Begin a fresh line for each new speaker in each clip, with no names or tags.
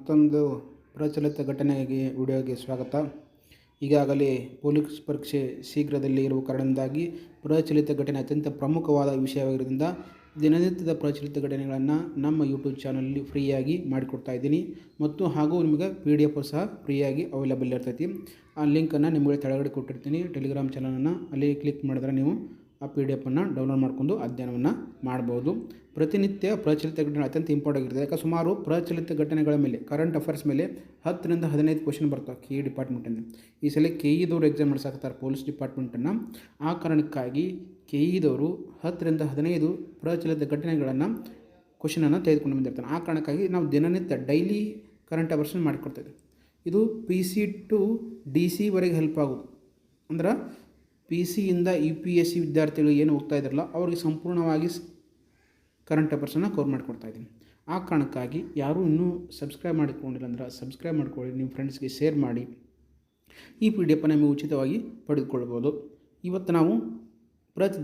ಮತ್ತೊಂದು ಪ್ರಚಲಿತ ಘಟನೆಗೆ ವಿಡಿಯೋಗೆ ಸ್ವಾಗತ. ಈಗಾಗಲೇ ಪೊಲೀಸ್ ಪರೀಕ್ಷೆ ಶೀಘ್ರದಲ್ಲಿ ಇರುವ ಕಾರಣದಿಂದಾಗಿ ಪ್ರಚಲಿತ ಘಟನೆ ಅತ್ಯಂತ ಪ್ರಮುಖವಾದ ವಿಷಯವಾಗಿರೋದ್ರಿಂದ ದಿನನಿತ್ಯದ ಪ್ರಚಲಿತ ಘಟನೆಗಳನ್ನು ನಮ್ಮ ಯೂಟ್ಯೂಬ್ ಚಾನಲಲ್ಲಿ ಫ್ರೀಯಾಗಿ ಮಾಡಿಕೊಡ್ತಾ ಇದ್ದೀನಿ ಹಾಗೂ ನಿಮಗೆ PDF ಸಹ ಫ್ರೀಯಾಗಿ ಅವೈಲೇಬಲ್ ಇರ್ತೈತಿ. ಆ ಲಿಂಕನ್ನು ನಿಮಗೆ ಕೆಳಗಡೆ ಕೊಟ್ಟಿರ್ತೀನಿ, ಟೆಲಿಗ್ರಾಮ್ ಚಾನಲನ್ನು. ಅಲ್ಲಿ ಕ್ಲಿಕ್ ಮಾಡಿದ್ರೆ ನೀವು ಆ PDF ಡೌನ್ಲೋಡ್ ಮಾಡಿಕೊಂಡು ಅಧ್ಯಯನವನ್ನು ಮಾಡ್ಬೋದು. ಪ್ರತಿನಿತ್ಯ ಪ್ರಚಲಿತ ಘಟನೆ ಅತ್ಯಂತ ಇಂಪಾರ್ಟೆಂಟ್ ಆಗಿರ್ತದೆ. ಯಾಕೆ ಸುಮಾರು ಪ್ರಚಲಿತ ಘಟನೆಗಳ ಮೇಲೆ, ಕರೆಂಟ್ ಅಫೇರ್ಸ್ ಮೇಲೆ 10 ರಿಂದ 15 ಕ್ವೆಶನ್ ಬರ್ತವೆ KE ಡಿಪಾರ್ಟ್ಮೆಂಟಿಂದ. ಈ ಸಲ KEದವರು ಎಕ್ಸಾಮ್ ನಡೆಸಾಕತ್ತಾರೆ ಪೊಲೀಸ್ ಡಿಪಾರ್ಟ್ಮೆಂಟನ್ನು. ಆ ಕಾರಣಕ್ಕಾಗಿ KEದವರು 10 ರಿಂದ 15 ಪ್ರಚಲಿತ ಘಟನೆಗಳನ್ನು ಕ್ವೆಶನನ್ನು ತೆಗೆದುಕೊಂಡು ಬಂದಿರ್ತಾನೆ. ಆ ಕಾರಣಕ್ಕಾಗಿ ನಾವು ದಿನನಿತ್ಯ ಡೈಲಿ ಕರೆಂಟ್ ಅಫೇರ್ಸ್ನ ಮಾಡಿಕೊಡ್ತೇವೆ. ಇದು PC to DC ಹೆಲ್ಪ್ ಆಗೋದು. ಅಂದ್ರೆ PC ಇಂದ UPSC ವಿದ್ಯಾರ್ಥಿಗಳು ಏನು ಹೋಗ್ತಾ ಇದ್ದಾರಲ್ಲ ಅವ್ರಿಗೆ ಸಂಪೂರ್ಣವಾಗಿ ಕರೆಂಟ್ ಅಫೇರ್ಸನ್ನು ಕವರ್ ಮಾಡಿಕೊಡ್ತಾಯಿದ್ದೀನಿ. ಆ ಕಾರಣಕ್ಕಾಗಿ ಯಾರೂ ಇನ್ನೂ ಸಬ್ಸ್ಕ್ರೈಬ್ ಮಾಡಿಕೊಂಡಿಲ್ಲ ಅಂದ್ರೆ ಸಬ್ಸ್ಕ್ರೈಬ್ ಮಾಡ್ಕೊಳ್ಳಿ, ನಿಮ್ಮ ಫ್ರೆಂಡ್ಸ್ಗೆ ಶೇರ್ ಮಾಡಿ. ಈ PDF ನಿಮಗೆ ಉಚಿತವಾಗಿ ಪಡೆದುಕೊಳ್ಬೋದು. ಇವತ್ತು ನಾವು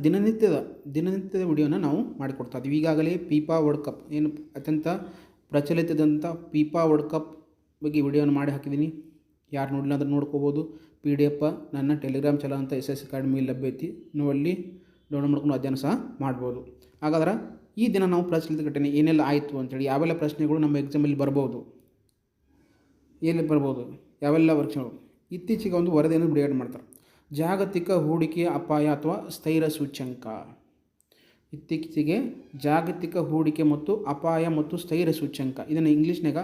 ದಿನನಿತ್ಯದ ವಿಡಿಯೋನ ನಾವು ಮಾಡಿಕೊಡ್ತಾ ಇದ್ದೀವಿ. ಈಗಾಗಲೇ FIFA ವರ್ಲ್ಡ್ ಕಪ್ ಏನು ಅತ್ಯಂತ ಪ್ರಚಲಿತದಂಥ FIFA ವರ್ಲ್ಡ್ ಕಪ್ ಬಗ್ಗೆ ವಿಡಿಯೋನ ಮಾಡಿ ಹಾಕಿದ್ದೀನಿ. ಯಾರು ನೋಡಲಿಲ್ಲ ಅಂದ್ರೆ ನೋಡ್ಕೋಬೋದು. PDF ನನ್ನ ಟೆಲಿಗ್ರಾಮ್ ಚಾನಲ್ ಅಂತ SS ಅಕಾಡೆಮಿ ಲಭ್ಯ ಐತಿ. ನೀವು ಅಲ್ಲಿ ಡೌನ್ಲೋಡ್ ಮಾಡ್ಕೊಂಡು ಅಧ್ಯಯನ ಸಹ ಮಾಡ್ಬೋದು. ಹಾಗಾದ್ರೆ ಈ ದಿನ ನಾವು ಪ್ರಚಲಿತ ಘಟನೆ ಏನೆಲ್ಲ ಆಯಿತು ಅಂತೇಳಿ, ಯಾವೆಲ್ಲ ಪ್ರಶ್ನೆಗಳು ನಮ್ಮ ಎಕ್ಸಾಮಲ್ಲಿ ಬರ್ಬೋದು, ಯಾವೆಲ್ಲ ಪರೀಕ್ಷೆಗಳು. ಇತ್ತೀಚೆಗೆ ಒಂದು ವರದಿಯನ್ನು ಬಿಡುಗಡೆ ಮಾಡ್ತಾರೆ. ಜಾಗತಿಕ ಹೂಡಿಕೆಯ ಅಪಾಯ ಅಥವಾ ಸ್ಥೈರ್ಯ ಸೂಚ್ಯಂಕ. ಇತ್ತೀಚೆಗೆ ಜಾಗತಿಕ ಹೂಡಿಕೆ ಮತ್ತು ಅಪಾಯ ಮತ್ತು ಸ್ಥೈರ್ಯ ಸೂಚ್ಯಂಕ, ಇದನ್ನು ಇಂಗ್ಲೀಷ್ನಾಗ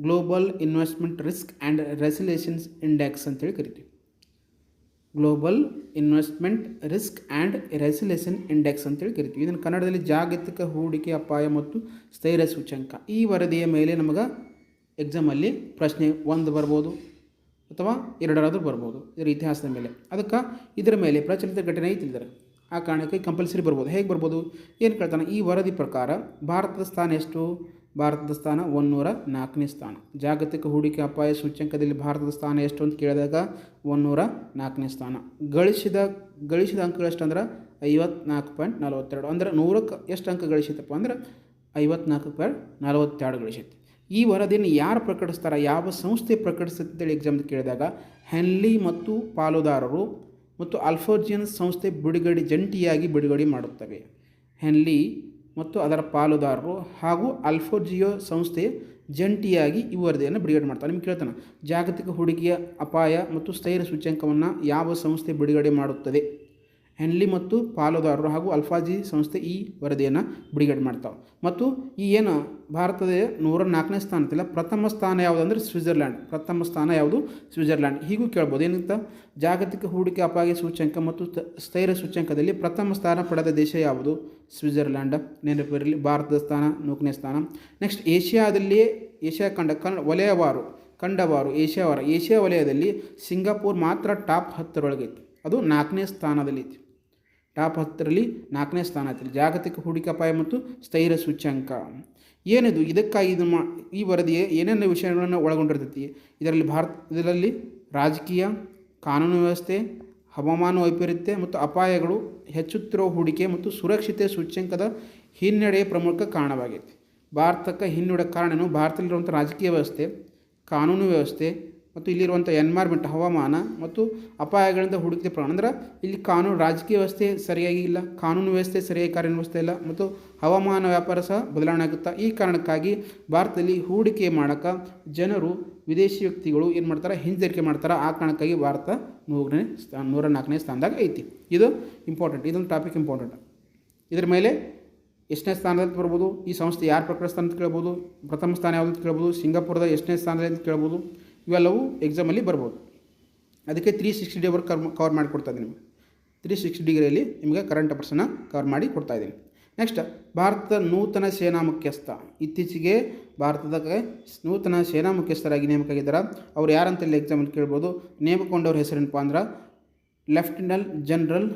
global investment risk and resilience index ಅಂತೇಳಿ ಕರಿತೀವಿ. Global investment risk and resilience index ಅಂತೇಳಿ ಕರಿತೀವಿ. ಇದನ್ನು ಕನ್ನಡದಲ್ಲಿ ಜಾಗತಿಕ ಹೂಡಿಕೆ ಅಪಾಯ ಮತ್ತು ಸ್ಥೈರ್ಯ ಸೂಚ್ಯಂಕ. ಈ ವರದಿಯ ಮೇಲೆ ನಮಗೆ ಎಕ್ಸಾಮಲ್ಲಿ ಪ್ರಶ್ನೆ 1 ಬರ್ಬೋದು ಅಥವಾ 2 ಬರ್ಬೋದು, ಇದರ ಇತಿಹಾಸದ ಮೇಲೆ. ಅದಕ್ಕೆ ಇದರ ಮೇಲೆ ಪ್ರಚಲಿತ ಘಟನೆ ಐತಿದ್ದಾರೆ. ಆ ಕಾರಣಕ್ಕೆ ಕಂಪಲ್ಸರಿ ಬರ್ಬೋದು. ಹೇಗೆ ಬರ್ಬೋದು, ಏನು ಕೇಳ್ತಾನೆ, ಈ ವರದಿ ಪ್ರಕಾರ ಭಾರತದ ಸ್ಥಾನ ಎಷ್ಟು? ಭಾರತದ ಸ್ಥಾನ 104ನೇ ಸ್ಥಾನ. ಜಾಗತಿಕ ಹೂಡಿಕೆ ಅಪಾಯ ಸೂಚ್ಯಂಕದಲ್ಲಿ ಭಾರತದ ಸ್ಥಾನ ಎಷ್ಟು ಅಂತ ಕೇಳಿದಾಗ 104ನೇ ಸ್ಥಾನ. ಗಳಿಸಿದ ಅಂಕಗಳು ಎಷ್ಟು ಅಂದ್ರೆ 54.42. ಅಂದ್ರೆ 100ಕ್ಕೆ ಎಷ್ಟು ಅಂಕ ಗಳಿಸಿತಪ್ಪ ಅಂದ್ರೆ 54.42 ಗಳಿಸೈತಿ. ಈ ವರದಿಯನ್ನು ಯಾರು ಪ್ರಕಟಿಸ್ತಾರೆ, ಯಾವ ಸಂಸ್ಥೆ ಪ್ರಕಟಿಸುತ್ತೆ ಅಂತೇಳಿ ಎಕ್ಸಾಮ್ ಕೇಳಿದಾಗ ಹೆನ್ಲಿ ಮತ್ತು ಪಾಲುದಾರರು ಮತ್ತು ಅಲ್ಫೋಜಿಯನ್ ಸಂಸ್ಥೆ ಜಂಟಿಯಾಗಿ ಬಿಡುಗಡೆ ಮಾಡುತ್ತವೆ. ಹೆನ್ಲಿ ಮತ್ತು ಅದರ ಪಾಲುದಾರರು ಹಾಗೂ ಅಲ್ಫೋಜಿಯೋ ಸಂಸ್ಥೆ ಜಂಟಿಯಾಗಿ ಈ ವರದಿಯನ್ನು ಬಿಡುಗಡೆ ಮಾಡ್ತಾರೆ. ನಿಮ್ಗೆ ಕೇಳ್ತಾನೆ, ಜಾಗತಿಕ ಹೂಡಿಕೆಯ ಅಪಾಯ ಮತ್ತು ಸ್ಥೈರ್ಯ ಸೂಚ್ಯಂಕವನ್ನು ಯಾವ ಸಂಸ್ಥೆ ಬಿಡುಗಡೆ ಮಾಡುತ್ತದೆ? ಹೆನ್ಲಿ ಮತ್ತು ಪಾಲುದಾರರು ಹಾಗೂ ಅಲ್ಫಾಜಿ ಸಂಸ್ಥೆ ಈ ವರದಿಯನ್ನು ಬಿಡುಗಡೆ ಮಾಡ್ತಾವೆ. ಮತ್ತು ಈ ಏನು ಭಾರತದ 104ನೇ ಸ್ಥಾನ ಅಂತಿಲ್ಲ, ಪ್ರಥಮ ಸ್ಥಾನ ಯಾವುದು ಅಂದರೆ ಸ್ವಿಟ್ಜರ್ಲ್ಯಾಂಡ್. ಪ್ರಥಮ ಸ್ಥಾನ ಯಾವುದು? ಸ್ವಿಟ್ಜರ್ಲ್ಯಾಂಡ್. ಹೀಗೂ ಕೇಳ್ಬೋದು. ಏನಂತ, ಜಾಗತಿಕ ಹೂಡಿಕೆ ಅಪಾಯ ಸೂಚ್ಯಂಕ ಮತ್ತು ಸ್ಥೈರ್ಯ ಸೂಚ್ಯಂಕದಲ್ಲಿ ಪ್ರಥಮ ಸ್ಥಾನ ಪಡೆದ ದೇಶ ಯಾವುದು? ಸ್ವಿಟ್ಜರ್ಲ್ಯಾಂಡ್. ನೆನಪಿರಲಿ, ಭಾರತದ ಸ್ಥಾನ 4ನೇ ಸ್ಥಾನ. ನೆಕ್ಸ್ಟ್, ಏಷ್ಯಾ ಖಂಡವಾರು ಏಷ್ಯಾ ವಲಯದಲ್ಲಿ ಸಿಂಗಾಪುರ್ ಮಾತ್ರ ಟಾಪ್ 10 ಐತಿ. ಅದು 4ನೇ ಸ್ಥಾನದಲ್ಲಿ ಐತಿ. ಟಾಪ್ 10ರಲ್ಲಿ 4ನೇ ಸ್ಥಾನ ಐತಿ ಜಾಗತಿಕ ಹೂಡಿಕೆ ಅಪಾಯ ಮತ್ತು ಸ್ಥೈರ್ಯ ಸೂಚ್ಯಂಕ. ಏನಿದು? ಇದಕ್ಕಾಗಿ ಈ ವರದಿಯೇ ಏನೇನು ವಿಷಯಗಳನ್ನು ಒಳಗೊಂಡಿರ್ತೈತಿ? ಇದರಲ್ಲಿ ರಾಜಕೀಯ, ಕಾನೂನು ವ್ಯವಸ್ಥೆ, ಹವಾಮಾನ ವೈಪರೀತ್ಯ ಮತ್ತು ಅಪಾಯಗಳು, ಹೆಚ್ಚುತ್ತಿರುವ ಹೂಡಿಕೆ ಮತ್ತು ಸುರಕ್ಷತೆ ಸೂಚ್ಯಂಕದ ಹಿನ್ನಡೆಯ ಪ್ರಮುಖ ಕಾರಣವಾಗೈತಿ. ಭಾರತಕ್ಕೆ ಹಿನ್ನಡೆಯ ಕಾರಣನು ಭಾರತದಲ್ಲಿರುವಂಥ ರಾಜಕೀಯ ವ್ಯವಸ್ಥೆ, ಕಾನೂನು ವ್ಯವಸ್ಥೆ ಮತ್ತು ಇಲ್ಲಿರುವಂಥ ಎನ್ವೈರ್ಮೆಂಟ್, ಹವಾಮಾನ ಮತ್ತು ಅಪಾಯಗಳಿಂದ ಹೂಡಿಕೆ ಪ್ರಮಾಣ. ಅಂದ್ರೆ ಇಲ್ಲಿ ರಾಜಕೀಯ ವ್ಯವಸ್ಥೆ ಸರಿಯಾಗಿ ಇಲ್ಲ, ಕಾನೂನು ವ್ಯವಸ್ಥೆ ಸರಿಯಾಗಿ ಕಾರ್ಯನಿರ್ವಹಿಸ್ತಾ ಇಲ್ಲ ಮತ್ತು ಹವಾಮಾನ ವ್ಯಾಪಾರ ಸಹ ಬದಲಾವಣೆ ಆಗುತ್ತಾ. ಈ ಕಾರಣಕ್ಕಾಗಿ ಭಾರತದಲ್ಲಿ ಹೂಡಿಕೆ ಮಾಡೋಕ್ಕೆ ಜನರು, ವಿದೇಶಿ ವ್ಯಕ್ತಿಗಳು ಏನು ಮಾಡ್ತಾರೆ, ಹಿಂಜರಿಕೆ ಮಾಡ್ತಾರೆ. ಆ ಕಾರಣಕ್ಕಾಗಿ ಭಾರತ 104ನೇ ಸ್ಥಾನದಾಗ ಐತಿ. ಇದು ಇಂಪಾರ್ಟೆಂಟ್, ಇದೊಂದು ಟಾಪಿಕ್ ಇಂಪಾರ್ಟೆಂಟ್. ಇದರ ಮೇಲೆ ಎಷ್ಟನೇ ಸ್ಥಾನದಲ್ಲಿ ಬರ್ಬೋದು, ಈ ಸಂಸ್ಥೆ ಯಾರು ಪ್ರಕಟಿಸ್ತಾನೆ ಅಂತ ಕೇಳ್ಬೋದು, ಪ್ರಥಮ ಸ್ಥಾನ ಯಾವುದು ಅಂತ ಕೇಳ್ಬೋದು, ಸಿಂಗಾಪುರದ ಎಷ್ಟನೇ ಸ್ಥಾನದಲ್ಲಿ ಅಂತ ಕೇಳ್ಬೋದು. ಇವೆಲ್ಲವೂ ಎಕ್ಸಾಮಲ್ಲಿ ಬರ್ಬೋದು. ಅದಕ್ಕೆ 360 ಡೇ ಕವರ್ ಮಾಡಿ ಕೊಡ್ತಾ ಇದ್ದೀನಿ ನಿಮಗೆ. 360 ಡಿಗ್ರಿಯಲ್ಲಿ ನಿಮಗೆ ಕರೆಂಟ್ ಅಫೇರ್ಸನ್ನು ಕವರ್ ಮಾಡಿ ಕೊಡ್ತಾ ಇದ್ದೀನಿ. ನೆಕ್ಸ್ಟ್, ಭಾರತದ ನೂತನ ಸೇನಾ ಮುಖ್ಯಸ್ಥ. ಇತ್ತೀಚೆಗೆ ಭಾರತದ ನೂತನ ಸೇನಾ ಮುಖ್ಯಸ್ಥರಾಗಿ ನೇಮಕಾಗಿದ್ದಾರೆ. ಅವ್ರು ಯಾರಂತೇಳಿ ಎಕ್ಸಾಮಲ್ಲಿ ಕೇಳ್ಬೋದು. ನೇಮಕೊಂಡವ್ರ ಹೆಸರೇನಪ್ಪ ಅಂದ್ರೆ ಲೆಫ್ಟಿನೆಂಟ್ ಜನರಲ್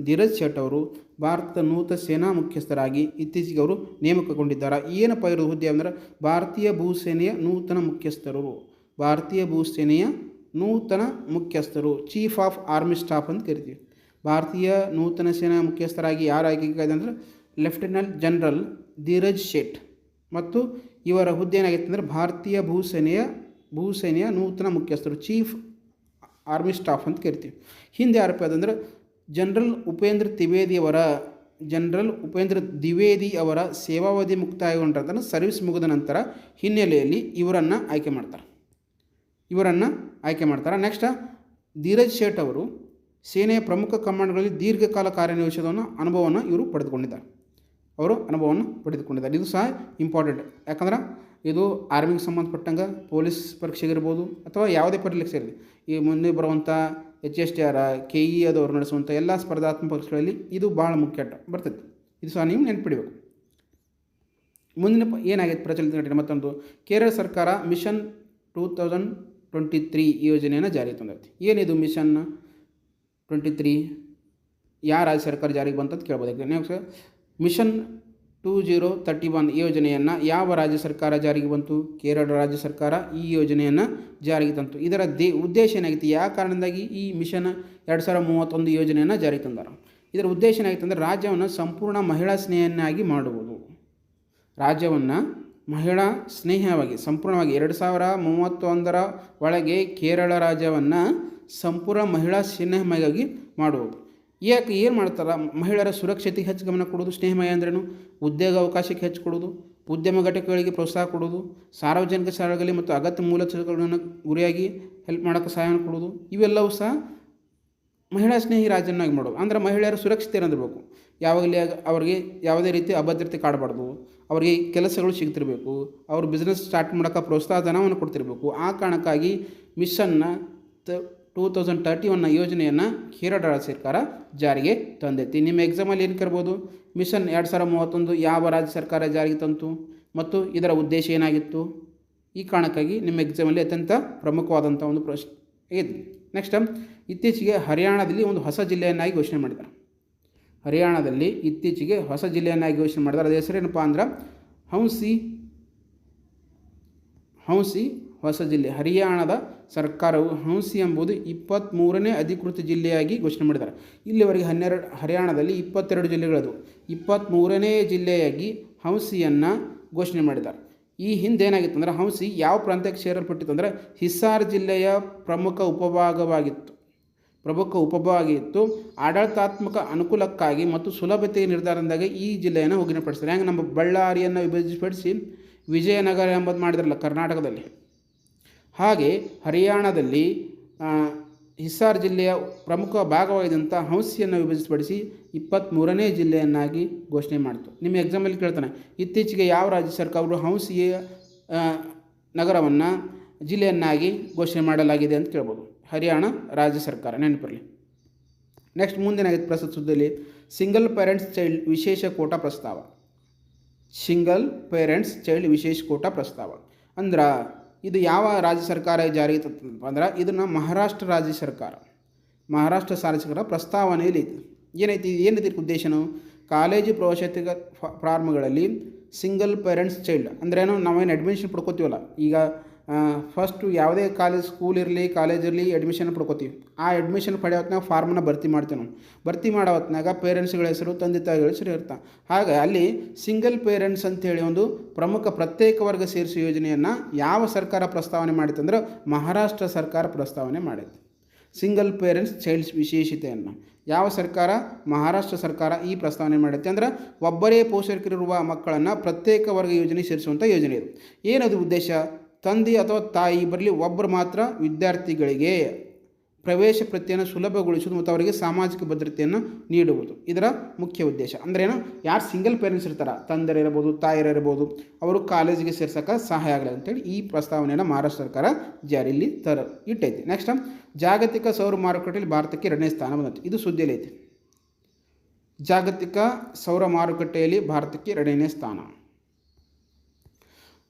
ಧೀರಜ್ ಶೇಟ್ ಅವರು ಭಾರತದ ನೂತನ ಸೇನಾ ಮುಖ್ಯಸ್ಥರಾಗಿ ಇತ್ತೀಚೆಗೆ ಅವರು ನೇಮಕಗೊಂಡಿದ್ದಾರೆ. ಏನಪ್ಪ ಇರೋ ಹುದ್ದೆ ಅಂದರೆ ಭಾರತೀಯ ಭೂಸೇನೆಯ ನೂತನ ಮುಖ್ಯಸ್ಥರು, ಚೀಫ್ ಆಫ್ ಆರ್ಮಿ ಸ್ಟಾಫ್ ಅಂತ ಕರಿತೀವಿ. ಭಾರತೀಯ ನೂತನ ಸೇನಾ ಮುಖ್ಯಸ್ಥರಾಗಿ ಯಾರು ಆಯ್ಕೆ ಅಂದರೆ ಲೆಫ್ಟಿನೆಂಟ್ ಜನರಲ್ ಧೀರಜ್ ಶೇಟ್ ಮತ್ತು ಇವರ ಹುದ್ದೆ ಏನಾಗಿತ್ತು ಅಂದರೆ ಭಾರತೀಯ ಭೂಸೇನೆಯ ನೂತನ ಮುಖ್ಯಸ್ಥರು, ಚೀಫ್ ಆರ್ಮಿ ಸ್ಟಾಫ್ ಅಂತ ಕರಿತೀವಿ. ಹಿಂದೆ ಯಾರಪ್ಪ ಅದಂದ್ರೆ ಜನರಲ್ ಉಪೇಂದ್ರ ದ್ವಿವೇದಿ ಅವರ ಸೇವಾವಧಿ ಮುಕ್ತಾಯಗೊಂಡ ಸರ್ವಿಸ್ ಮುಗಿದ ನಂತರ ಹಿನ್ನೆಲೆಯಲ್ಲಿ ಇವರನ್ನು ಆಯ್ಕೆ ಮಾಡ್ತಾರೆ. ನೆಕ್ಸ್ಟ್ ಧೀರಜ್ ಶೇಠ್ ಅವರು ಸೇನೆಯ ಪ್ರಮುಖ ಕಮಾಂಡ್ಗಳಲ್ಲಿ ದೀರ್ಘಕಾಲ ಕಾರ್ಯನಿರ್ವಹಿಸಿದ ಅನುಭವವನ್ನು ಇವರು ಪಡೆದುಕೊಂಡಿದ್ದಾರೆ. ಇದು ಸಹ ಇಂಪಾರ್ಟೆಂಟ್. ಯಾಕಂದ್ರೆ ಇದು ಆರ್ಮಿಗೆ ಸಂಬಂಧಪಟ್ಟಂಗೆ ಪೊಲೀಸ್ ಪರೀಕ್ಷೆಗಿರ್ಬೋದು ಅಥವಾ ಯಾವುದೇ ಪರೀಕ್ಷೆ ಇರಲಿ, ಈ ಮುಂದೆ ಬರುವಂಥ HSTR KE ಅದವರು ನಡೆಸುವಂಥ ಎಲ್ಲ ಸ್ಪರ್ಧಾತ್ಮಕ ಪರೀಕ್ಷೆಗಳಲ್ಲಿ ಇದು ಭಾಳ ಮುಖ್ಯ ಬರ್ತೈತೆ. ಇದು ಸಹ ನೀವು ನೆನಪಿಡಬೇಕು. ಮುಂದಿನ ಏನಾಗೈತೆ ಪ್ರಚಲಿತ ಘಟನೆ ಮತ್ತೊಂದು, ಕೇರಳ ಸರ್ಕಾರ ಮಿಷನ್ 2023 ಯೋಜನೆಯನ್ನು ಜಾರಿಗೆ ತಂದೈತಿ. ಏನಿದು ಮಿಷನ್ 23? ಯಾವ ರಾಜ್ಯ ಸರ್ಕಾರ ಜಾರಿಗೆ ಬಂತಂತ ಕೇಳ್ಬೋದು. ಮಿಷನ್ 2031 ಯೋಜನೆಯನ್ನು ಯಾವ ರಾಜ್ಯ ಸರ್ಕಾರ ಜಾರಿಗೆ ಬಂತು? ಕೇರಳ ರಾಜ್ಯ ಸರ್ಕಾರ ಈ ಯೋಜನೆಯನ್ನು ಜಾರಿಗೆ ತಂತು. ಇದರ ಉದ್ದೇಶ ಏನಾಗಿತ್ತು? ಯಾವ ಕಾರಣದಿಂದಾಗಿ ಈ ಮಿಷನ್ 2031 ಯೋಜನೆಯನ್ನು ಜಾರಿಗೆ ತಂದಾರ? ಇದರ ಉದ್ದೇಶ ಏನಾಗಿತ್ತು ಅಂದರೆ ರಾಜ್ಯವನ್ನು ಸಂಪೂರ್ಣ ಮಹಿಳಾ ಸ್ನೇಹಿಯನ್ನಾಗಿ ಮಾಡುವುದು. ರಾಜ್ಯವನ್ನು ಮಹಿಳಾ ಸ್ನೇಹವಾಗಿ ಸಂಪೂರ್ಣವಾಗಿ 2031 ಒಳಗೆ ಕೇರಳ ರಾಜ್ಯವನ್ನು ಸಂಪೂರ್ಣ ಮಹಿಳಾ ಸ್ನೇಹಮಯವಾಗಿ ಮಾಡುವುದು. ಏನು ಮಾಡ್ತಾರೆ? ಮಹಿಳೆಯರ ಸುರಕ್ಷತೆಗೆ ಹೆಚ್ಚು ಗಮನ ಕೊಡೋದು. ಸ್ನೇಹಮಯ ಅಂದ್ರೇನು? ಉದ್ಯೋಗ ಅವಕಾಶಕ್ಕೆ ಹೆಚ್ಚು ಕೊಡೋದು, ಉದ್ಯಮ ಘಟಕಗಳಿಗೆ ಪ್ರೋತ್ಸಾಹ ಕೊಡೋದು, ಸಾರ್ವಜನಿಕ ಸ್ಥಳಗಳಲ್ಲಿ ಮತ್ತು ಅಗತ್ಯ ಮೂಲಸೌಕರ್ಯಗಳನ್ನು ಗುರಿಯಾಗಿ ಹೆಲ್ಪ್ ಮಾಡೋಕ್ಕೆ ಸಹಾಯ ಕೊಡೋದು. ಇವೆಲ್ಲವೂ ಸಹ ಮಹಿಳಾ ಸ್ನೇಹಿ ರಾಜ್ಯನ್ನಾಗಿ ಮಾಡೋದು. ಅಂದರೆ ಮಹಿಳೆಯರ ಸುರಕ್ಷತೆ ಏನಿರಬೇಕು, ಯಾವಾಗಲೇ ಅವ್ರಿಗೆ ಯಾವುದೇ ರೀತಿ ಅಭದ್ರತೆ ಕಾಡಬಾರ್ದು, ಅವರಿಗೆ ಕೆಲಸಗಳು ಸಿಗ್ತಿರಬೇಕು, ಅವ್ರ ಬಿಸ್ನೆಸ್ ಸ್ಟಾರ್ಟ್ ಮಾಡೋಕ್ಕೆ ಪ್ರೋತ್ಸಾಹ ಧನವನ್ನು ಕೊಡ್ತಿರಬೇಕು. ಆ ಕಾರಣಕ್ಕಾಗಿ ಮಿಷನ್ನ 2031 ಯೋಜನೆಯನ್ನು ಕೇರಳ ರಾಜ್ಯ ಸರ್ಕಾರ ಜಾರಿಗೆ ತಂದೈತಿ. ನಿಮ್ಮ ಎಕ್ಸಾಮಲ್ಲಿ ಏನು ಕರ್ಬೋದು? ಮಿಷನ್ 2031 ಯಾವ ರಾಜ್ಯ ಸರ್ಕಾರ ಜಾರಿಗೆ ತಂತು ಮತ್ತು ಇದರ ಉದ್ದೇಶ ಏನಾಗಿತ್ತು? ಈ ಕಾರಣಕ್ಕಾಗಿ ನಿಮ್ಮ ಎಕ್ಸಾಮಲ್ಲಿ ಅತ್ಯಂತ ಪ್ರಮುಖವಾದಂಥ ಒಂದು ಪ್ರಶ್ನೆ ಇದೆ. ನೆಕ್ಸ್ಟ್, ಇತ್ತೀಚೆಗೆ ಹರಿಯಾಣದಲ್ಲಿ ಒಂದು ಹೊಸ ಜಿಲ್ಲೆಯನ್ನಾಗಿ ಘೋಷಣೆ ಮಾಡಿದ್ದಾರೆ. ಅದರ ಹೆಸರೇನಪ್ಪ ಅಂದ್ರೆ ಹೌಸಿ ಹೊಸ ಜಿಲ್ಲೆ. ಹರಿಯಾಣದ ಸರ್ಕಾರವು ಹೌಸಿ ಎಂಬುದು 23ನೇ ಅಧಿಕೃತ ಜಿಲ್ಲೆಯಾಗಿ ಘೋಷಣೆ ಮಾಡಿದ್ದಾರೆ. ಇಲ್ಲಿವರೆಗೆ ಹರಿಯಾಣದಲ್ಲಿ 22 ಜಿಲ್ಲೆಗಳದು. 23ನೇ ಜಿಲ್ಲೆಯಾಗಿ ಹೌಸಿಯನ್ನು ಘೋಷಣೆ ಮಾಡಿದ್ದಾರೆ. ಈ ಹಿಂದೆ ಏನಾಗಿತ್ತು ಅಂದರೆ ಹೌಸಿ ಯಾವ ಪ್ರಾಂತ್ಯಕ್ಕೆ ಸೇರಲ್ಪಟ್ಟಿತ್ತು ಅಂದರೆ ಹಿಸಾರ್ ಜಿಲ್ಲೆಯ ಪ್ರಮುಖ ಉಪಭಾಗವಾಗಿತ್ತು. ಆಡಳಿತಾತ್ಮಕ ಅನುಕೂಲಕ್ಕಾಗಿ ಮತ್ತು ಸುಲಭತೆಯ ನಿರ್ಧಾರದಿಂದಾಗಿ ಈ ಜಿಲ್ಲೆಯನ್ನು ವಿಲೀನಪಡಿಸ್ತಾರೆ. ಹೆಂಗೆ ನಮ್ಮ ಬಳ್ಳಾರಿಯನ್ನು ವಿಭಜಿಸಿಪಡಿಸಿ ವಿಜಯನಗರ ಎಂಬುದು ಮಾಡಿದ್ರಲ್ಲ ಕರ್ನಾಟಕದಲ್ಲಿ, ಹಾಗೆ ಹರಿಯಾಣದಲ್ಲಿ ಹಿಸಾರ್ ಜಿಲ್ಲೆಯ ಪ್ರಮುಖ ಭಾಗವಾಗಿದ್ದಂಥ ಹೌಸಿಯನ್ನು ವಿಭಜಿಸಿಪಡಿಸಿ 23ನೇ ಜಿಲ್ಲೆಯನ್ನಾಗಿ ಘೋಷಣೆ ಮಾಡಿತು. ನಿಮ್ಮ ಎಕ್ಸಾಮಲ್ಲಿ ಕೇಳ್ತಾನೆ, ಇತ್ತೀಚೆಗೆ ಯಾವ ರಾಜ್ಯ ಸರ್ಕಾರವು ಹೌಸಿಯ ನಗರವನ್ನು ಜಿಲ್ಲೆಯನ್ನಾಗಿ ಘೋಷಣೆ ಮಾಡಲಾಗಿದೆ ಅಂತ ಕೇಳ್ಬೋದು? ಹರಿಯಾಣ ರಾಜ್ಯ ಸರ್ಕಾರ, ನೆನಪಿರಲಿ. ನೆಕ್ಸ್ಟ್ ಮುಂದಿನಾಗಿತ್ತು ಪ್ರಸ್ತುತ ಸುದ್ದಿಯಲ್ಲಿ ಸಿಂಗಲ್ ಪೇರೆಂಟ್ಸ್ ಚೈಲ್ಡ್ ವಿಶೇಷ ಕೋಟಾ ಪ್ರಸ್ತಾವ. ಅಂದ್ರೆ ಇದು ಯಾವ ರಾಜ್ಯ ಸರ್ಕಾರ ಜಾರಿಗೆ ತಂತಪ್ಪ ಅಂದ್ರೆ ಇದನ್ನು ಮಹಾರಾಷ್ಟ್ರ ಸರ್ಕಾರ ಪ್ರಸ್ತಾವನೆಯಲ್ಲಿ ಐತಿ. ಏನೈತಿ ಉದ್ದೇಶನು? ಕಾಲೇಜು ಪ್ರವೇಶಾತಿ ಪ್ರಾರಂಭಗಳಲ್ಲಿ ಸಿಂಗಲ್ ಪೇರೆಂಟ್ಸ್ ಚೈಲ್ಡ್ ಅಂದ್ರೇನು? ನಾವೇನು ಅಡ್ಮಿಷನ್ ಪಡ್ಕೋತೀವಲ್ಲ, ಈಗ ಫಸ್ಟು ಯಾವುದೇ ಸ್ಕೂಲ್ ಇರಲಿ ಕಾಲೇಜ್ ಇರಲಿ ಅಡ್ಮಿಷನ್ ಪಡ್ಕೋತೀವಿ. ಆ ಅಡ್ಮಿಷನ್ ಪಡೆಯೋ ಹೊತ್ನಾಗ ಫಾರ್ಮನ್ನು ಭರ್ತಿ ಮಾಡ್ತೀವಿ ನಾವು. ಭರ್ತಿ ಮಾಡೋ ಹೊತ್ನಾಗ ಪೇರೆಂಟ್ಸ್ಗಳ ಹೆಸರು, ತಂದೆ ತಾಯಿಗಳ ಹೆಸರು ಇರ್ತಾವೆ. ಹಾಗೆ ಅಲ್ಲಿ ಸಿಂಗಲ್ ಪೇರೆಂಟ್ಸ್ ಅಂತೇಳಿ ಒಂದು ಪ್ರಮುಖ ಪ್ರತ್ಯೇಕ ವರ್ಗ ಸೇರಿಸುವ ಯೋಜನೆಯನ್ನು ಯಾವ ಸರ್ಕಾರ ಪ್ರಸ್ತಾವನೆ ಮಾಡಿತ್ತು ಅಂದ್ರೆ ಮಹಾರಾಷ್ಟ್ರ ಸರ್ಕಾರ ಪ್ರಸ್ತಾವನೆ ಮಾಡಿತ್ತು. ಸಿಂಗಲ್ ಪೇರೆಂಟ್ಸ್ ಚೈಲ್ಡ್ಸ್ ವಿಶೇಷತೆಯನ್ನು ಯಾವ ಸರ್ಕಾರ? ಮಹಾರಾಷ್ಟ್ರ ಸರ್ಕಾರ ಈ ಪ್ರಸ್ತಾವನೆ ಮಾಡುತ್ತೆ. ಅಂದ್ರೆ ಒಬ್ಬರೇ ಪೋಷಕರಿರುವ ಮಕ್ಕಳನ್ನು ಪ್ರತ್ಯೇಕ ವರ್ಗ ಯೋಜನೆ ಸೇರಿಸುವಂಥ ಯೋಜನೆ ಇದು. ಏನದು ಉದ್ದೇಶ? ತಂದೆ ಅಥವಾ ತಾಯಿ ಬರಲಿ ಒಬ್ಬರು ಮಾತ್ರ ವಿದ್ಯಾರ್ಥಿಗಳಿಗೆ ಪ್ರವೇಶ ಪ್ರತ್ಯಯನ್ನು ಸುಲಭಗೊಳಿಸುವುದು ಮತ್ತು ಅವರಿಗೆ ಸಾಮಾಜಿಕ ಭದ್ರತೆಯನ್ನು ನೀಡುವುದು ಇದರ ಮುಖ್ಯ ಉದ್ದೇಶ. ಅಂದ್ರೇನು? ಯಾರು ಸಿಂಗಲ್ ಪೇರೆಂಟ್ಸ್ ಇರ್ತಾರೆ, ತಂದೆಯರಿರ್ಬೋದು ತಾಯಿಯರಿರ್ಬೋದು, ಅವರು ಕಾಲೇಜಿಗೆ ಸೇರ್ಸೋಕೆ ಸಹಾಯ ಆಗಲಿ ಅಂತೇಳಿ ಈ ಪ್ರಸ್ತಾವನೆಯನ್ನು ಮಹಾರಾಷ್ಟ್ರ ಸರ್ಕಾರ ಜಾರಿಯಲ್ಲಿ ಇಟ್ಟೈತಿ. ನೆಕ್ಸ್ಟ್, ಜಾಗತಿಕ ಸೌರ ಮಾರುಕಟ್ಟೆಯಲ್ಲಿ ಭಾರತಕ್ಕೆ 2ನೇ ಸ್ಥಾನ ಬಂದೈತಿ. ಇದು ಸುದ್ದಿಯಲ್ಲಿ ಐತಿ. ಜಾಗತಿಕ ಸೌರ ಮಾರುಕಟ್ಟೆಯಲ್ಲಿ ಭಾರತಕ್ಕೆ 2ನೇ ಸ್ಥಾನ.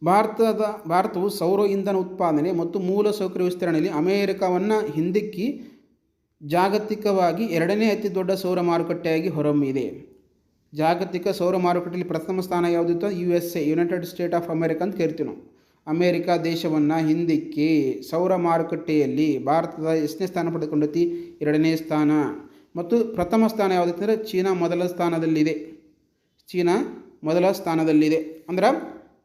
ಭಾರತವು ಸೌರ ಇಂಧನ ಉತ್ಪಾದನೆ ಮತ್ತು ಮೂಲಸೌಕರ್ಯ ವಿಸ್ತರಣೆಯಲ್ಲಿ ಅಮೆರಿಕವನ್ನು ಹಿಂದಿಕ್ಕಿ ಜಾಗತಿಕವಾಗಿ 2ನೇ ಅತಿ ದೊಡ್ಡ ಸೌರ ಮಾರುಕಟ್ಟೆಯಾಗಿ ಹೊರಹೊಮ್ಮಿದೆ. ಜಾಗತಿಕ ಸೌರ ಮಾರುಕಟ್ಟೆಯಲ್ಲಿ ಪ್ರಥಮ ಸ್ಥಾನ ಯಾವುದಿತ್ತು? USA, United state of America ಅಂತ ಕರಿತೀವಿ ನಾವು. ಅಮೇರಿಕ ದೇಶವನ್ನು ಹಿಂದಿಕ್ಕಿ ಸೌರ ಮಾರುಕಟ್ಟೆಯಲ್ಲಿ ಭಾರತದ ಎಷ್ಟನೇ ಸ್ಥಾನ ಪಡೆದುಕೊಂಡೈತಿ? 2ನೇ ಸ್ಥಾನ. ಮತ್ತು ಪ್ರಥಮ ಸ್ಥಾನ ಯಾವುದಿತ್ತು ಅಂದರೆ ಚೀನಾ ಮೊದಲ ಸ್ಥಾನದಲ್ಲಿದೆ. ಅಂದ್ರೆ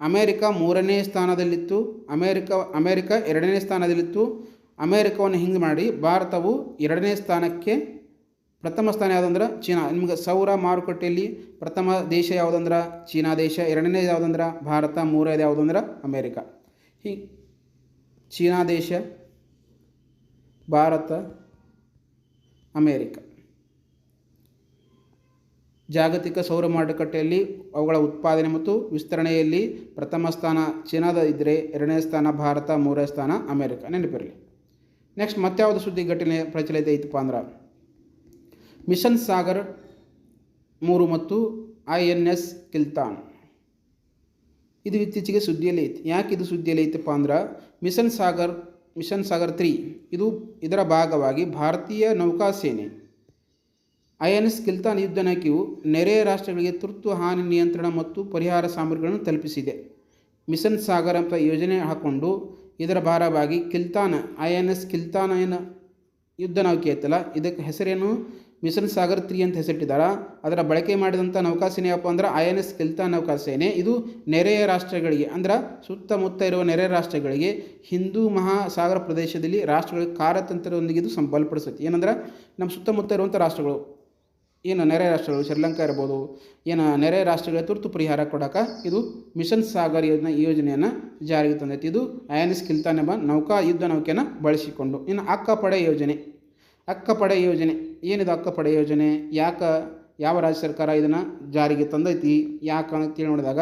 ಅಮೇರಿಕ 3ನೇ ಸ್ಥಾನದಲ್ಲಿತ್ತು, ಅಮೇರಿಕ 2ನೇ ಸ್ಥಾನದಲ್ಲಿತ್ತು. ಅಮೇರಿಕವನ್ನು ಹಿಂಗೆ ಮಾಡಿ ಭಾರತವು 2ನೇ ಸ್ಥಾನಕ್ಕೆ, ಪ್ರಥಮ ಸ್ಥಾನ ಯಾವುದಂದ್ರೆ ಚೀನಾ. ನಿಮ್ಗೆ ಸೌರ ಮಾರುಕಟ್ಟೆಯಲ್ಲಿ ಪ್ರಥಮ ದೇಶ ಯಾವುದಂದ್ರೆ ಚೀನಾ ದೇಶ, 2ನೇ ಯಾವುದಂದ್ರೆ ಭಾರತ, 3ನೇದು ಯಾವುದಂದ್ರೆ ಅಮೇರಿಕ. ಹೀಗೆ ಚೀನಾ ದೇಶ, ಭಾರತ, ಅಮೇರಿಕ ಜಾಗತಿಕ ಸೌರ ಮಾರುಕಟ್ಟೆಯಲ್ಲಿ ಅವುಗಳ ಉತ್ಪಾದನೆ ಮತ್ತು ವಿಸ್ತರಣೆಯಲ್ಲಿ ಪ್ರಥಮ ಸ್ಥಾನ ಚೀನಾದ ಇದ್ದರೆ 2ನೇ ಸ್ಥಾನ ಭಾರತ, 3ನೇ ಸ್ಥಾನ ಅಮೇರಿಕ. ನೆನಪಿರಲಿ. ನೆಕ್ಸ್ಟ್ ಮತ್ಯಾವುದು ಸುದ್ದಿ ಘಟನೆ ಪ್ರಚಲಿತ ಐತಪ್ಪ ಅಂದ್ರೆ ಮಿಷನ್ ಸಾಗರ್ 3 ಮತ್ತು INS ಕಿಲ್ತಾನ್. ಇದು ಇತ್ತೀಚೆಗೆ ಸುದ್ದಿಯಲ್ಲಿ ಐತಿ. ಯಾಕೆ ಇದು ಸುದ್ದಿಯಲ್ಲಿ ಐತಪ್ಪ ಅಂದ್ರೆ ಮಿಷನ್ ಸಾಗರ್ 3 ಇದರ ಭಾಗವಾಗಿ ಭಾರತೀಯ ನೌಕಾಸೇನೆ INS ಕಿಲ್ತಾನ್ ಯುದ್ಧ ನೌಕೆಯು ನೆರೆಯ ರಾಷ್ಟ್ರಗಳಿಗೆ ತುರ್ತು ಹಾನಿ ನಿಯಂತ್ರಣ ಮತ್ತು ಪರಿಹಾರ ಸಾಮಗ್ರಿಗಳನ್ನು ತಲುಪಿಸಿದೆ. ಮಿಷನ್ ಸಾಗರ್ ಅಂತ ಯೋಜನೆ ಹಾಕ್ಕೊಂಡು ಇದರ ಭಾರವಾಗಿ INS ಕಿಲ್ತಾನ್ ಏನು ಯುದ್ಧ ನೌಕೆ ಐತಲ್ಲ, ಇದಕ್ಕೆ ಹೆಸರೇನು ಮಿಷನ್ ಸಾಗರ್ 3 ಅಂತ ಹೆಸರಿಟ್ಟಿದ್ದಾರೆ. ಅದರ ಬಳಕೆ ಮಾಡಿದಂಥ ನೌಕಾಸೇನೆ ಏನಪ್ಪ ಅಂದ್ರೆ INS ಕಿಲ್ತಾನ್ ನೌಕಾಸೇನೆ. ಇದು ನೆರೆಯ ರಾಷ್ಟ್ರಗಳಿಗೆ ಅಂದ್ರೆ ಸುತ್ತಮುತ್ತ ಇರುವ ನೆರೆಯ ರಾಷ್ಟ್ರಗಳಿಗೆ ಹಿಂದೂ ಮಹಾಸಾಗರ ಪ್ರದೇಶದಲ್ಲಿ ರಾಷ್ಟ್ರಗಳಿಗೆ ಕಾರ್ಯತಂತ್ರದೊಂದಿಗೆ ಇದು ಬಲಪಡಿಸುತ್ತೆ. ಏನಂದ್ರೆ ನಮ್ಮ ಸುತ್ತಮುತ್ತ ಇರುವಂಥ ರಾಷ್ಟ್ರಗಳು, ಏನು ನೆರೆಯ ರಾಷ್ಟ್ರಗಳು, ಶ್ರೀಲಂಕಾ ಇರ್ಬೋದು, ಏನು ನೆರೆಯ ರಾಷ್ಟ್ರಗಳ ತುರ್ತು ಪರಿಹಾರ ಕೊಡೋಕೆ ಇದು ಮಿಷನ್ ಸಾಗರ್ ಯೋಜನೆಯನ್ನು ಜಾರಿಗೆ ತಂದೈತಿ. ಇದು INS ಕಿಲ್ತಾನ್ ಎಂಬ ನೌಕಾ ಯುದ್ಧ ನೌಕೆಯನ್ನು ಬಳಸಿಕೊಂಡು. ಇನ್ನು ಅಕ್ಕಪಡೆ ಯೋಜನೆ ಏನಿದು ಅಕ್ಕಪಡೆ ಯೋಜನೆ? ಯಾವ ರಾಜ್ಯ ಸರ್ಕಾರ ಇದನ್ನು ಜಾರಿಗೆ ತಂದೈತಿ, ಯಾಕೆ ಅಂತೇಳಿ ನೋಡಿದಾಗ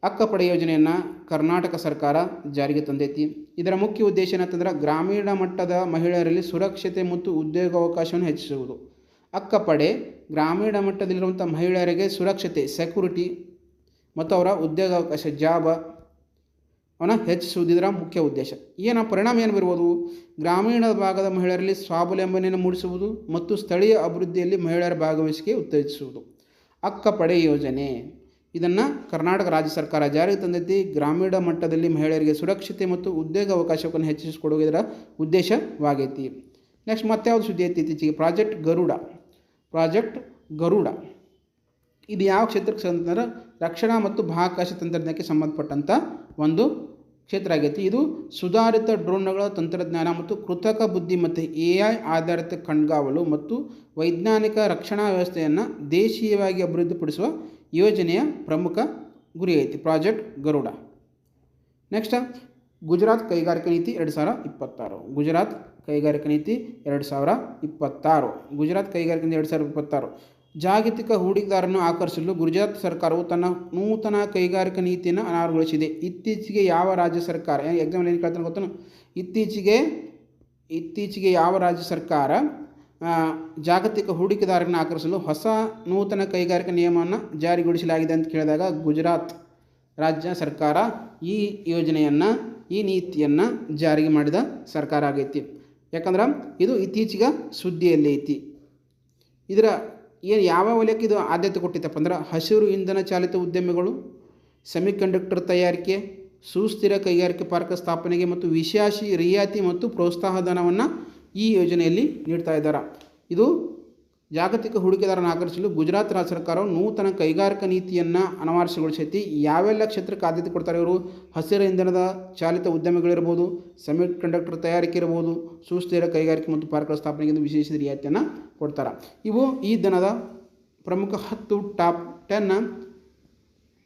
ಅಕ್ಕಪಡೆ ಯೋಜನೆಯನ್ನು ಕರ್ನಾಟಕ ಸರ್ಕಾರ ಜಾರಿಗೆ ತಂದೈತಿ. ಇದರ ಮುಖ್ಯ ಉದ್ದೇಶ ಏನಂತಂದ್ರೆ ಗ್ರಾಮೀಣ ಮಟ್ಟದ ಮಹಿಳೆಯರಲ್ಲಿ ಸುರಕ್ಷತೆ ಮತ್ತು ಉದ್ಯೋಗಾವಕಾಶವನ್ನು ಹೆಚ್ಚಿಸುವುದು. ಅಕ್ಕಪಡೆ ಗ್ರಾಮೀಣ ಮಟ್ಟದಲ್ಲಿರುವಂಥ ಮಹಿಳೆಯರಿಗೆ ಸುರಕ್ಷತೆ, ಸೆಕ್ಯೂರಿಟಿ ಮತ್ತು ಅವರ ಉದ್ಯೋಗಾವಕಾಶ, ಜಾಬ್ ಅವನ್ನ ಹೆಚ್ಚಿಸುವುದು ಇದರ ಮುಖ್ಯ ಉದ್ದೇಶ. ಪರಿಣಾಮ ಏನು ಬೀರ್ಬೋದು? ಗ್ರಾಮೀಣ ಭಾಗದ ಮಹಿಳೆಯರಲ್ಲಿ ಸ್ವಾವಲಂಬನೆಯನ್ನು ಮೂಡಿಸುವುದು ಮತ್ತು ಸ್ಥಳೀಯ ಅಭಿವೃದ್ಧಿಯಲ್ಲಿ ಮಹಿಳೆಯರ ಭಾಗವಹಿಸಿಕೆ ಉತ್ತೇಜಿಸುವುದು. ಅಕ್ಕಪಡೆ ಯೋಜನೆ ಇದನ್ನು ಕರ್ನಾಟಕ ರಾಜ್ಯ ಸರ್ಕಾರ ಜಾರಿಗೆ ತಂದೈತಿ. ಗ್ರಾಮೀಣ ಮಟ್ಟದಲ್ಲಿ ಮಹಿಳೆಯರಿಗೆ ಸುರಕ್ಷತೆ ಮತ್ತು ಉದ್ಯೋಗಾವಕಾಶವನ್ನು ಹೆಚ್ಚಿಸಿಕೊಡುವ ಇದರ ಉದ್ದೇಶವಾಗೈತಿ. ನೆಕ್ಸ್ಟ್ ಮತ್ಯಾವುದು ಸುದ್ದಿ ಐತಿ ಇತ್ತೀಚೆಗೆ? ಪ್ರಾಜೆಕ್ಟ್ ಗರುಡ ಇದು ಯಾವ ಕ್ಷೇತ್ರಕ್ಕೆ ಅಂತಂದ್ರೆ ರಕ್ಷಣಾ ಮತ್ತು ಬಾಹ್ಯಾಕಾಶ ತಂತ್ರಜ್ಞಾನಕ್ಕೆ ಸಂಬಂಧಪಟ್ಟಂಥ ಒಂದು ಕ್ಷೇತ್ರ ಆಗೈತಿ. ಇದು ಸುಧಾರಿತ ಡ್ರೋನ್ಗಳ ತಂತ್ರಜ್ಞಾನ ಮತ್ತು ಕೃತಕ ಬುದ್ಧಿಮತ್ತೆ AI ಆಧಾರಿತ ಕಣ್ಗಾವಲು ಮತ್ತು ವೈಜ್ಞಾನಿಕ ರಕ್ಷಣಾ ವ್ಯವಸ್ಥೆಯನ್ನು ದೇಶೀಯವಾಗಿ ಅಭಿವೃದ್ಧಿಪಡಿಸುವ ಯೋಜನೆಯ ಪ್ರಮುಖ ಗುರಿ ಐತಿ ಪ್ರಾಜೆಕ್ಟ್ ಗರುಡ. ನೆಕ್ಸ್ಟ್ ಗುಜರಾತ್ ಕೈಗಾರಿಕಾ ನೀತಿ 2026. ಗುಜರಾತ್ ಕೈಗಾರಿಕಾ ನೀತಿ 2026 ಜಾಗತಿಕ ಹೂಡಿಕೆದಾರರನ್ನು ಆಕರ್ಷಿಸಲು ಗುಜರಾತ್ ಸರ್ಕಾರವು ತನ್ನ ನೂತನ ಕೈಗಾರಿಕಾ ನೀತಿಯನ್ನು ಅನಾವರಣಗೊಳಿಸಿದೆ. ಇತ್ತೀಚೆಗೆ ಯಾವ ರಾಜ್ಯ ಸರ್ಕಾರ, ಎಕ್ಸಾಂಪಲ್ ಏನು ಕೇಳ್ತಾನೆ ಗೊತ್ತಾ? ಇತ್ತೀಚೆಗೆ ಯಾವ ರಾಜ್ಯ ಸರ್ಕಾರ ಜಾಗತಿಕ ಹೂಡಿಕೆದಾರರನ್ನು ಆಕರ್ಷಿಸಲು ಹೊಸ ನೂತನ ಕೈಗಾರಿಕಾ ನಿಯಮವನ್ನು ಜಾರಿಗೊಳಿಸಲಾಗಿದೆ ಅಂತ ಕೇಳಿದಾಗ ಗುಜರಾತ್ ರಾಜ್ಯ ಸರ್ಕಾರ ಈ ಯೋಜನೆಯನ್ನು, ಈ ನೀತಿಯನ್ನು ಜಾರಿಗೆ ಮಾಡಿದ ಸರ್ಕಾರ ಆಗೈತಿ. ಯಾಕಂದ್ರೆ ಇದು ಇತ್ತೀಚೆಗೆ ಸುದ್ದಿಯಲ್ಲಿ ಐತಿ. ಇದರ ಯಾವ ವಲಯಕ್ಕೆ ಇದು ಆದ್ಯತೆ ಕೊಟ್ಟಿತ್ತಪ್ಪ ಅಂದ್ರೆ ಹಸಿರು ಇಂಧನ ಚಾಲಿತ ಉದ್ಯಮಿಗಳು, ಸೆಮಿಕಂಡಕ್ಟರ್ ತಯಾರಿಕೆ, ಸುಸ್ಥಿರ ಕೈಗಾರಿಕೆ ಪಾರ್ಕ್ ಸ್ಥಾಪನೆಗೆ ಮತ್ತು ವಿಶೇಷ ರಿಯಾಯಿತಿ ಮತ್ತು ಪ್ರೋತ್ಸಾಹಧನವನ್ನು ಈ ಯೋಜನೆಯಲ್ಲಿ ನೀಡ್ತಾ ಇದ್ದಾರೆ. ಇದು ಜಾಗತಿಕ ಹೂಡಿಕೆದಾರರನ್ನು ಆಕರ್ಷಿಸಲು ಗುಜರಾತ್ ರಾಜ್ಯ ಸರ್ಕಾರವು ನೂತನ ಕೈಗಾರಿಕಾ ನೀತಿಯನ್ನು ಅನಾವರಣಗೊಳಿಸೈತಿ. ಯಾವೆಲ್ಲ ಕ್ಷೇತ್ರಕ್ಕೆ ಆದ್ಯತೆ ಕೊಡ್ತಾರೆ ಇವರು? ಹಸಿರು ಇಂಧನದ ಚಾಲಿತ ಉದ್ಯಮಿಗಳಿರ್ಬೋದು, ಸೆಮಿಕಂಡಕ್ಟರ್ ತಯಾರಿಕೆ ಇರ್ಬೋದು, ಸುಸ್ಥಿರ ಕೈಗಾರಿಕೆ ಮತ್ತು ಪಾರ್ಕ್ಗಳ ಸ್ಥಾಪನೆಗೆ ವಿಶೇಷ ರಿಯಾಯಿತಿಯನ್ನು ಕೊಡ್ತಾರೆ. ಇವು ಈ ದಿನದ ಪ್ರಮುಖ 10 ಟಾಪ್ 10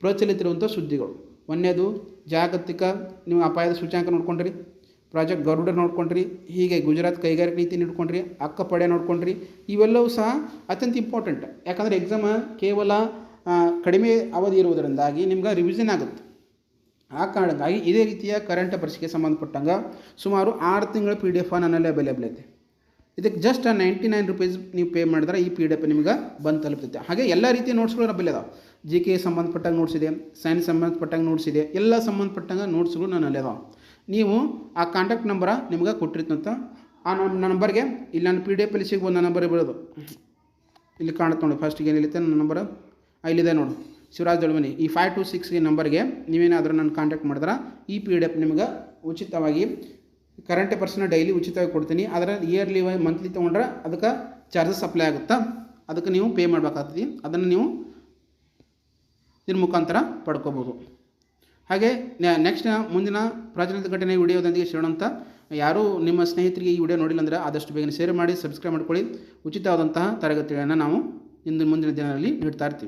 ಪ್ರಚಲಿತಿರುವಂಥ ಸುದ್ದಿಗಳು. ಒಂದನೇದು ಜಾಗತಿಕ ನೀವು ಅಪಾಯದ ಸೂಚ್ಯಾಂಕ ನೋಡ್ಕೊಂಡ್ರಿ, ಪ್ರಾಜೆಕ್ಟ್ ಗರುಡ ನೋಡ್ಕೊಂಡ್ರಿ, ಹೀಗೆ ಗುಜರಾತ್ ಕೈಗಾರಿಕಾ ನೀತಿ ನೋಡ್ಕೊಂಡ್ರಿ, ಅಕ್ಕಪಡೆ ನೋಡ್ಕೊಂಡ್ರಿ. ಇವೆಲ್ಲವೂ ಸಹ ಅತ್ಯಂತ ಇಂಪಾರ್ಟೆಂಟ್. ಯಾಕಂದರೆ ಎಕ್ಸಾಮ್ ಕೇವಲ ಕಡಿಮೆ ಅವಧಿ ಇರುವುದರಿಂದಾಗಿ ನಿಮ್ಗೆ ರಿವಿಷನ್ ಆಗುತ್ತೆ. ಆ ಕಾರಣಕ್ಕಾಗಿ ಇದೇ ರೀತಿಯ ಕರೆಂಟ್ ಅಫೇರ್ಸ್ಗೆ ಸಂಬಂಧಪಟ್ಟಂಗೆ ಸುಮಾರು 6 ತಿಂಗಳ PDF ನನ್ನಲ್ಲಿ ಅವೈಲೇಬಲ್ ಐತೆ. ಇದಕ್ಕೆ ಜಸ್ಟ್ 99 ರೂಪೀಸ್ ನೀವು ಪೇ ಮಾಡಿದ್ರೆ ಈ PDF ನಿಮ್ಗೆ ಬಂದು ತಲುಪ್ತೈತೆ. ಹಾಗೆ ಎಲ್ಲ ರೀತಿಯ ನೋಟ್ಸ್ಗಳು ನಮ್ಮಲ್ಲಿ ಅದಾವೆ. GK ಸಂಬಂಧಪಟ್ಟಂಗೆ ನೋಟ್ಸ್ ಇದೆ, ಸೈನ್ಸ್ ಸಂಬಂಧಪಟ್ಟಂಗೆ ನೋಟ್ಸ್ ಇದೆ, ಎಲ್ಲ ಸಂಬಂಧಪಟ್ಟಂಗೆ ನೋಟ್ಸ್ಗಳು ನನ್ನಲ್ಲಿ ಅದಾವೆ. ನೀವು ಆ ಕಾಂಟ್ಯಾಕ್ಟ್ ನಂಬರ ನಿಮ್ಗೆ ಕೊಟ್ಟಿರ್ತಂತ ಆ ನಂಬರ್ಗೆ ಇಲ್ಲಿ ನನ್ನ PDF ಸಿಗ್ಬೋದು. ನನ್ನ ನಂಬರ್ ಬರೋದು ಇಲ್ಲಿ ಕಾಣುತ್ತೆ ನೋಡಿ. ಫಸ್ಟಿಗೆ ಏನಿರುತ್ತೆ ನನ್ನ ನಂಬರ್ ಇಲ್ಲಿದೆ ನೋಡು, ಶಿವರಾಜ್ ದೊಳಮನಿ. ಈ 526 ನಂಬರ್ಗೆ ನೀವೇನಾದರೂ ನನ್ನ ಕಾಂಟ್ಯಾಕ್ಟ್ ಮಾಡಿದ್ರೆ ಈ PDF ನಿಮ್ಗೆ ಉಚಿತವಾಗಿ ಕರೆಂಟ್ ಅಫೇರ್ಸ್ನ ಡೈಲಿ ಉಚಿತವಾಗಿ ಕೊಡ್ತೀನಿ. ಅದರ ಇಯರ್ಲಿ ಮಂತ್ಲಿ ತೊಗೊಂಡ್ರೆ ಅದಕ್ಕೆ ಚಾರ್ಜಸ್ ಅಪ್ಲೈ ಆಗುತ್ತಾ, ಅದಕ್ಕೆ ನೀವು ಪೇ ಮಾಡಬೇಕಾಗ್ತದೆ. ಅದನ್ನು ನೀವು ಇದ್ರ ಮುಖಾಂತರ ಪಡ್ಕೋಬೋದು. ಹಾಗೆ ನೆಕ್ಸ್ಟ್ ಮುಂದಿನ ಪ್ರಚಲಿತ ಘಟನೆ ವಿಡಿಯೋದೊಂದಿಗೆ ಸಿಗೋಣಂತ. ಯಾರೂ ನಿಮ್ಮ ಸ್ನೇಹಿತರಿಗೆ ಈ ವಿಡಿಯೋ ನೋಡಿಲ್ಲ ಅಂದರೆ ಆದಷ್ಟು ಬೇಗನೆ ಶೇರ್ ಮಾಡಿ, ಸಬ್ಸ್ಕ್ರೈಬ್ ಮಾಡ್ಕೊಳ್ಳಿ. ಉಚಿತವಾದಂತಹ ತರಗತಿಗಳನ್ನು ನಾವು ಮುಂದಿನ ದಿನಗಳಲ್ಲಿ ನೀಡ್ತಾ ಇರ್ತೀವಿ.